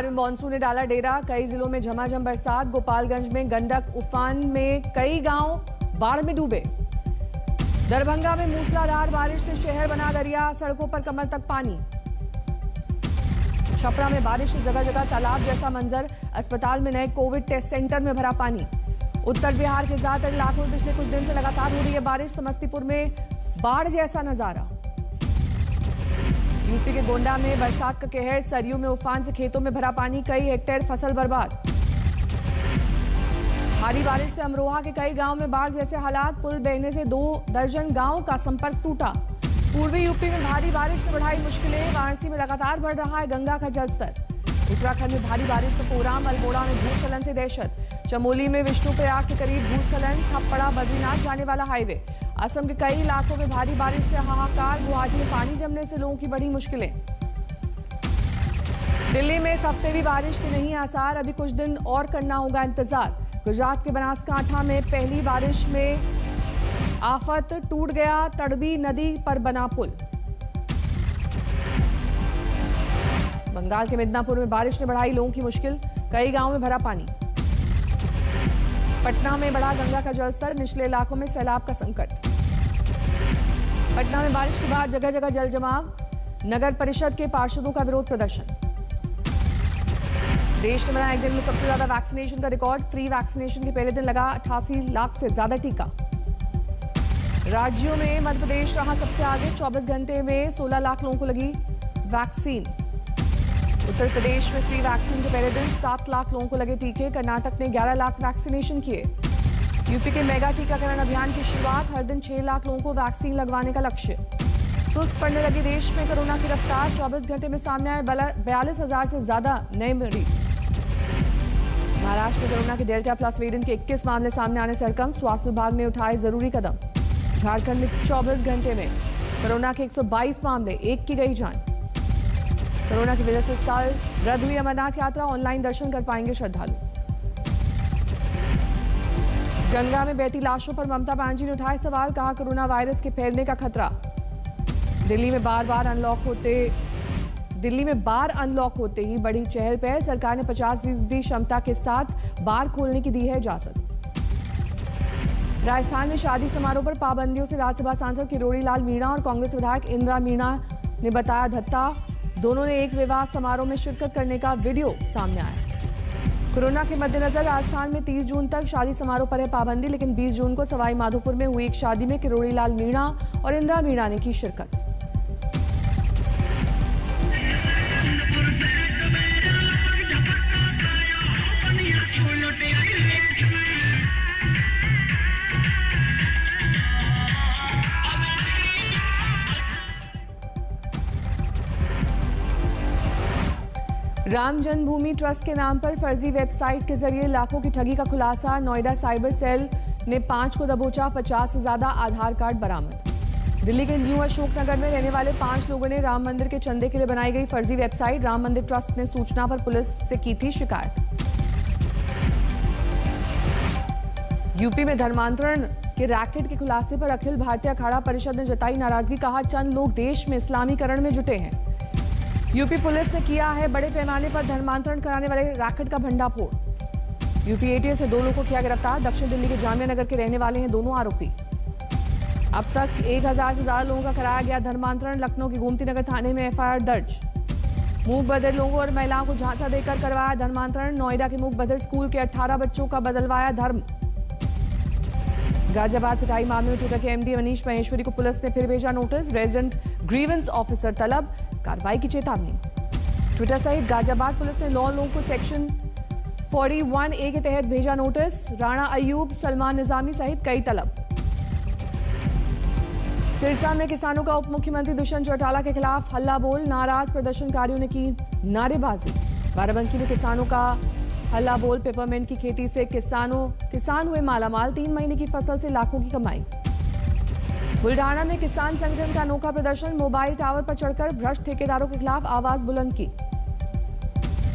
बिहार में मानसून ने डाला डेरा, कई जिलों में झमाझम बरसात। गोपालगंज में गंडक उफान में कई गांव बाढ़ में डूबे। दरभंगा में मूसलाधार बारिश से शहर बना दरिया, सड़कों पर कमर तक पानी। छपरा में बारिश से जगह जगह तालाब जैसा मंजर, अस्पताल में नए कोविड टेस्ट सेंटर में भरा पानी। उत्तर बिहार के ज्यादातर इलाकों में पिछले कुछ दिन से लगातार हो रही है बारिश, समस्तीपुर में बाढ़ जैसा नजारा। यूपी के गोंडा में बरसात का कहर, सरयू में उफान से खेतों में भरा पानी, कई हेक्टेयर फसल बर्बाद। भारी बारिश से अमरोहा के कई गांव में बाढ़ जैसे हालात, पुल बहने से 2 दर्जन गांवों का संपर्क टूटा। पूर्वी यूपी में भारी बारिश ने बढ़ाई मुश्किलें, वाराणसी में लगातार बढ़ रहा है गंगा का जलस्तर। उत्तराखंड में भारी बारिश से कोराम, अल्मोड़ा में भूस्खलन से दहशत। चमोली में विष्णुप्रयाग के करीब भूस्खलन, ठप पड़ा बद्रीनाथ जाने वाला हाईवे। असम के कई इलाकों में भारी बारिश से हाहाकार, गुवाहाटी में पानी जमने से लोगों की बड़ी मुश्किलें। दिल्ली में इस हफ्ते भी बारिश के नहीं आसार, अभी कुछ दिन और करना होगा इंतजार। गुजरात के बनासकांठा में पहली बारिश में आफत, टूट गया तड़बी नदी पर बना पुल। बंगाल के मिदनापुर में बारिश ने बढ़ाई लोगों की मुश्किल, कई गांवों में भरा पानी। पटना में बढ़ा गंगा का जलस्तर, निचले इलाकों में सैलाब का संकट। पटना में बारिश के बाद जगह जगह जल जमाव, नगर परिषद के पार्षदों का विरोध प्रदर्शन। देश ने बनाया एक दिन में सबसे ज्यादा वैक्सीनेशन का रिकॉर्ड, फ्री वैक्सीनेशन के पहले दिन लगा 88 लाख से ज्यादा टीका। राज्यों में मध्य प्रदेश रहा सबसे आगे, 24 घंटे में 16 लाख लोगों को लगी वैक्सीन। उत्तर प्रदेश में फ्री वैक्सीन के पहले दिन 7 लाख लोगों को लगे टीके। कर्नाटक ने 11 लाख वैक्सीनेशन किए। यूपी के मेगा टीकाकरण अभियान की शुरुआत, हर दिन 6 लाख लोगों को वैक्सीन लगवाने का लक्ष्य। सुस्त पड़ने लगी देश में कोरोना की रफ्तार, 24 घंटे में सामने आए 42,000 से ज्यादा नए मरीज। महाराष्ट्र में कोरोना के डेल्टा प्लस वेरिएंट के 21 मामले सामने आने से हड़कंप, स्वास्थ्य विभाग ने उठाए जरूरी कदम। झारखंड में 24 घंटे में कोरोना के 122 मामले, 1 की गई जान। कोरोना की वजह से इस साल रद्द हुई अमरनाथ यात्रा, ऑनलाइन दर्शन कर पाएंगे श्रद्धालु। गंगा में बहती लाशों पर ममता बनर्जी ने उठाए सवाल, कहा कोरोना वायरस के फैलने का खतरा। दिल्ली में बार अनलॉक होते ही बढ़ी चहल पहल, सरकार ने 50% क्षमता के साथ बार खोलने की दी है इजाजत। राजस्थान में शादी समारोह पर पाबंदियों से राज्यसभा सांसद किरोड़ी लाल मीणा और कांग्रेस विधायक इंदिरा मीणा ने बताया धत्ता, दोनों ने एक विवाह समारोह में शिरकत करने का वीडियो सामने आया। कोरोना के मद्देनजर राजस्थान में 30 जून तक शादी समारोह पर है पाबंदी, लेकिन 20 जून को सवाई माधोपुर में हुई एक शादी में किरोड़ी लाल मीणा और इंदिरा मीणा ने की शिरकत। राम जन्मभूमि ट्रस्ट के नाम पर फर्जी वेबसाइट के जरिए लाखों की ठगी का खुलासा, नोएडा साइबर सेल ने 5 को दबोचा, 50 से ज्यादा आधार कार्ड बरामद। दिल्ली के न्यू अशोकनगर में रहने वाले 5 लोगों ने राम मंदिर के चंदे के लिए बनाई गई फर्जी वेबसाइट, राम मंदिर ट्रस्ट ने सूचना पर पुलिस से की थी शिकायत। यूपी में धर्मांतरण के रैकेट के खुलासे पर अखिल भारतीय अखाड़ा परिषद ने जताई नाराजगी, कहा चंद लोग देश में इस्लामीकरण में जुटे हैं। यूपी पुलिस ने किया है बड़े पैमाने पर धर्मांतरण कराने वाले रैकेट का भंडाफोड़। यूपी एटीएस से 2 लोगों को किया गिरफ्तार, दक्षिण दिल्ली के जामिया नगर के रहने वाले हैं दोनों आरोपी। अब तक 1000 से ज्यादा लोगों का कराया गया धर्मांतरण, लखनऊ के गोमती नगर थाने में एफआईआर दर्ज। मूक बधिर लोगों और महिलाओं को झांसा देकर करवाया धर्मांतरण, नोएडा के मूक बधिर स्कूल के 18 बच्चों का बदलवाया धर्म। गाजियाबाद पिटाई मामले में ट्विटर के एमडी मनीष महेश्वरी को पुलिस ने फिर भेजा नोटिस, रेजिडेंट ग्रीवेंस ऑफिसर तलब, कार्रवाई की चेतावनी। ट्विटर सहित गाजियाबाद पुलिस ने 9 लोगों को सेक्शन 41A के तहत भेजा नोटिस, राणा अयूब, सलमान निजामी सहित कई तलब। सिरसा में किसानों का उप मुख्यमंत्री दुष्यंत चौटाला के खिलाफ हल्ला बोल, नाराज प्रदर्शनकारियों ने की नारेबाजी। बाराबंकी में किसानों का हल्ला बोल, पेपरमिंट की खेती से किसान हुए मालामाल, 3 महीने की फसल से लाखों की कमाई। बुल्ढाना में किसान संगठन का अनोखा प्रदर्शन, मोबाइल टावर पर चढ़कर भ्रष्ट ठेकेदारों के खिलाफ आवाज बुलंद की।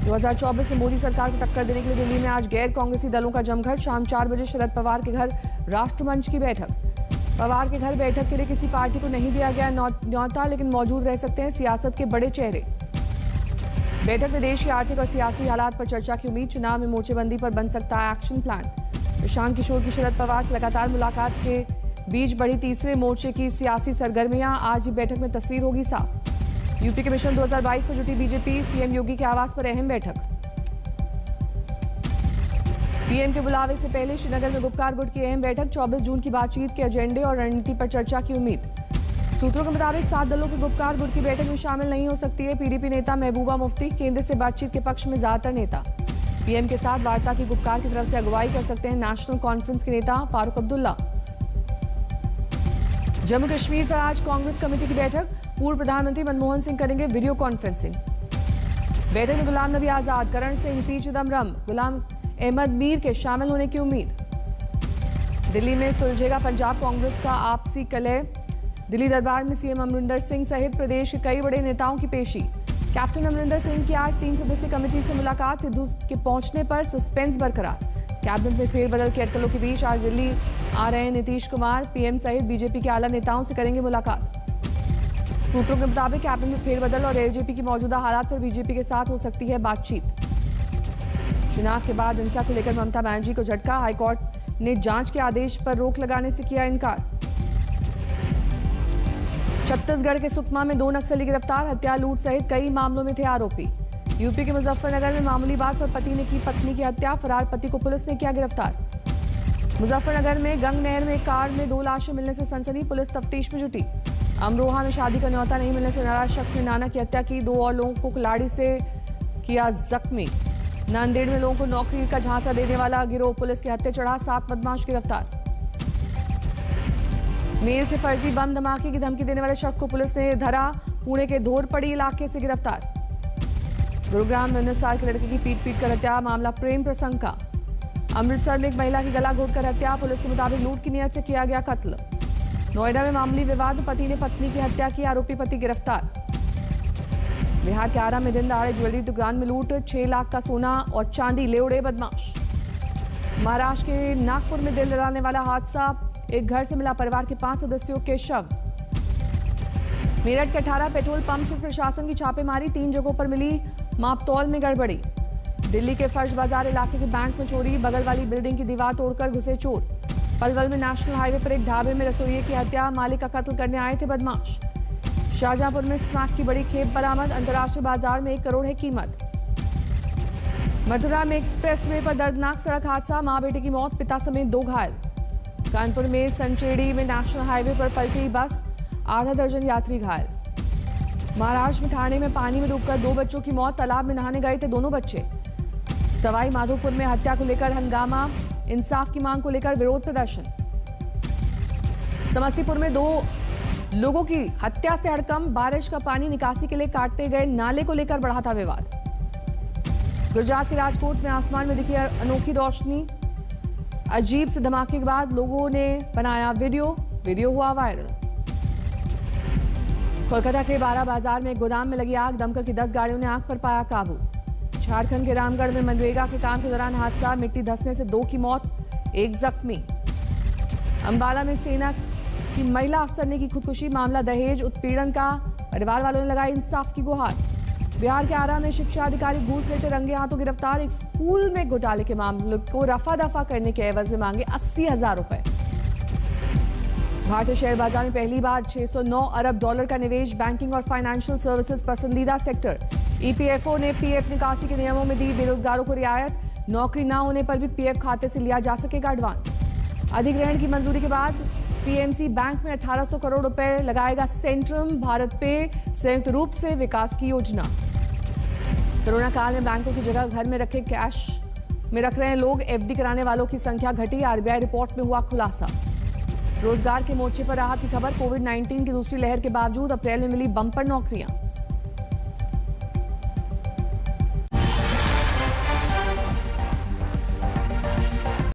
2024 में मोदी सरकार को टक्कर देने के लिए दिल्ली में आज गैर कांग्रेसी दलों का जमघट, शाम 4 बजे शरद पवार के घर राष्ट्रमंच की बैठक। पवार के घर बैठक के लिए किसी पार्टी को नहीं दिया गया न्योता, लेकिन मौजूद रह सकते हैं सियासत के बड़े चेहरे। बैठक में देश की आर्थिक और सियासी हालात पर चर्चा की उम्मीद। चुनाव में मोर्चेबंदी पर बन सकता है एक्शन प्लान। प्रशांत किशोर की शरद पवार से लगातार मुलाकात के बीच बढ़ी तीसरे मोर्चे की सियासी सरगर्मियां। आज ही बैठक में तस्वीर होगी साफ। यूपी के मिशन 2022 पर जुटी बीजेपी। सीएम योगी के आवास पर अहम बैठक। पीएम के बुलावे से पहले श्रीनगर में गुप्कार गुट की अहम बैठक। 24 जून की बातचीत के एजेंडे और रणनीति पर चर्चा की उम्मीद। सूत्रों के मुताबिक 7 दलों के गुप्कार गुट की बैठक में शामिल नहीं हो सकती है पीडीपी नेता महबूबा मुफ्ती। केंद्र से बातचीत के पक्ष में ज्यादातर नेता। पीएम के साथ वार्ता की गुप्कार की तरफ से अगुवाई कर सकते हैं नेशनल कॉन्फ्रेंस के नेता फारूक अब्दुल्ला। जम्मू कश्मीर पर आज कांग्रेस कमेटी की बैठक। पूर्व प्रधानमंत्री मनमोहन सिंह करेंगे वीडियो कॉन्फ्रेंसिंग। बैठक में गुलाम नबी आजाद, करण सिंह, पी चिदम्बरम, गुलाम अहमद मीर के शामिल होने की उम्मीद। दिल्ली में सुलझेगा पंजाब कांग्रेस का आपसी कलह। दिल्ली दरबार में सीएम अमरिंदर सिंह सहित प्रदेश के कई बड़े नेताओं की पेशी। कैप्टन अमरिंदर सिंह की आज 3 सदस्यीय कमेटी से मुलाकात। सिद्धू के पहुंचने पर सस्पेंस बरकरार। कैबिनेट में फेरबदल के अटकलों के बीच आज दिल्ली आ रहे नीतीश कुमार। पीएम सहित बीजेपी के आला नेताओं से करेंगे मुलाकात। सूत्रों के मुताबिक कैबिनेट में फेरबदल और एलजेपी की मौजूदा हालात पर बीजेपी के साथ हो सकती है बातचीत। चुनाव के बाद हिंसा को लेकर ममता बनर्जी को झटका। हाईकोर्ट ने जांच के आदेश पर रोक लगाने से किया इनकार। छत्तीसगढ़ के सुकमा में 2 नक्सली गिरफ्तार। हत्या, लूट सहित कई मामलों में थे आरोपी। यूपी के मुजफ्फरनगर में मामूली बात पर पति ने की पत्नी की हत्या। फरार पति को पुलिस ने किया गिरफ्तार। मुजफ्फरनगर में गंग नहर में एक कार में 2 लाशें मिलने से सनसनी। पुलिस तफ्तीश में जुटी। अमरोहा में शादी का न्योता नहीं मिलने से नाराज शख्स ने नाना की हत्या की। 2 और लोगों को कुल्हाड़ी से किया जख्मी। नांदेड़ में लोगों को नौकरी का झांसा देने वाला गिरोह पुलिस के हत्थे चढ़ा। 7 बदमाश गिरफ्तार। मेल से फर्जी बम धमाके की धमकी देने वाले शख्स को पुलिस ने धरा। पुणे के धोरपड़ी इलाके से गिरफ्तार। गुरुग्राम में 19 साल के लड़के की पीट कर हत्या। मामला प्रेम प्रसंग का। अमृतसर में एक महिला की गला घोटकर हत्या। पुलिस के मुताबिक लूट की नियत से किया गया कत्ल। नोएडा में मामूली विवाद, पति ने पत्नी की हत्या की। आरोपी पति गिरफ्तार। बिहार के आरा में दिन दहाड़े ज्वेलरी दुकान में लूट। 6 लाख का सोना और चांदी ले उड़े बदमाश। महाराष्ट्र के नागपुर में दिल दहलाने वाला हादसा। एक घर से मिला परिवार के 5 सदस्यों के शव। मेरठ के 18 पेट्रोल पंप से प्रशासन की छापेमारी। 3 जगहों पर मिली मापतौल में गड़बड़ी। दिल्ली के फर्श बाजार इलाके के बैंक में चोरी। बगल वाली बिल्डिंग की दीवार तोड़कर घुसे चोर। पलवल में नेशनल हाईवे पर एक ढाबे में रसोइये की हत्या। मालिक का कत्ल करने आए थे बदमाश। शाहजहांपुर में स्नैक की बड़ी खेप बरामद। अंतर्राष्ट्रीय बाजार में 1 करोड़ है कीमत। मथुरा में एक्सप्रेसवे पर दर्दनाक सड़क हादसा। मां बेटे की मौत, पिता समेत 2 घायल। कानपुर में संचेड़ी में नेशनल हाईवे पर पलटी बस। आधा दर्जन यात्री घायल। महाराष्ट्र में ठाणे में पानी में डूबकर 2 बच्चों की मौत। तालाब में नहाने गए थे दोनों बच्चे। सवाई माधोपुर में हत्या को लेकर हंगामा। इंसाफ की मांग को लेकर विरोध प्रदर्शन। समस्तीपुर में 2 लोगों की हत्या से हड़कंप। बारिश का पानी निकासी के लिए काटे गए नाले को लेकर बढ़ा था विवाद। गुजरात के राजकोट में आसमान में दिखी अनोखी रोशनी। अजीब से धमाके के बाद लोगों ने बनाया वीडियो हुआ वायरल। कोलकाता के बारा बाजार में एक गोदाम में लगी आग। दमकल की 10 गाड़ियों ने आग पर पाया काबू। झारखंड के रामगढ़ में मनरेगा के काम के दौरान हादसा। मिट्टी धंसने से 2 की मौत, 1 जख्मी। अंबाला में सेना की महिला अफसर ने की खुदकुशी। मामला दहेज उत्पीड़न का। परिवार वालों ने लगाई इंसाफ की गुहार। बिहार के आरा में शिक्षा अधिकारी घूस लेते रंगे हाथों गिरफ्तार। एक स्कूल में घोटाले के मामले को रफा दफा करने के एवज में मांगे 80,000 रुपए। भारतीय शेयर बाजार में पहली बार $609 अरब का निवेश। बैंकिंग और फाइनेंशियल सर्विसेज पसंदीदा सेक्टर। ईपीएफओ ने पीएफ निकासी के नियमों में दी बेरोजगारों को रियायत। नौकरी न होने पर भी पीएफ खाते से लिया जा सकेगा एडवांस। अधिग्रहण की मंजूरी के बाद पीएमसी बैंक में 1800 करोड़ रुपए लगाएगा सेंट्रम। भारत पे संयुक्त रूप से विकास की योजना। कोरोना काल में बैंकों की जगह घर में रखे कैश में रख रहे हैं लोग। एफडी कराने वालों की संख्या घटी। आरबीआई रिपोर्ट में हुआ खुलासा। रोजगार के मोर्चे पर राहत की खबर। कोविड-19 की दूसरी लहर के बावजूद अप्रैल में मिली बम्पर नौकरियां।